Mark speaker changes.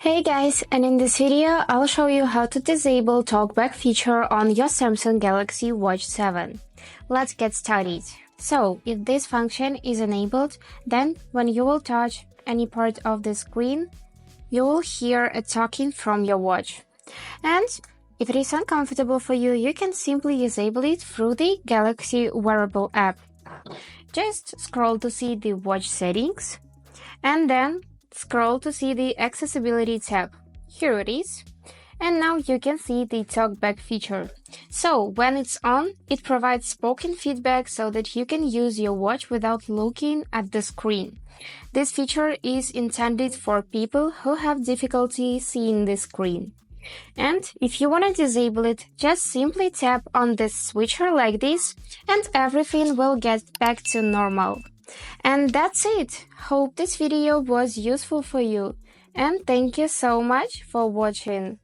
Speaker 1: Hey guys, and in this video, I'll show you how to disable Talkback feature on your Samsung Galaxy Watch 7. Let's get started. So, if this function is enabled, then when you will touch any part of the screen, you will hear a talking from your watch. And if it is uncomfortable for you, you can simply disable it through the Galaxy wearable app. Just scroll to see the watch settings, and then scroll to see the accessibility tab. Here it is. And now you can see the Talkback feature. So when it's on, it provides spoken feedback so that you can use your watch without looking at the screen. This feature is intended for people who have difficulty seeing the screen. And if you want to disable it, just simply tap on this switcher like this, and everything will get back to normal. And that's it. Hope this video was useful for you. And thank you so much for watching.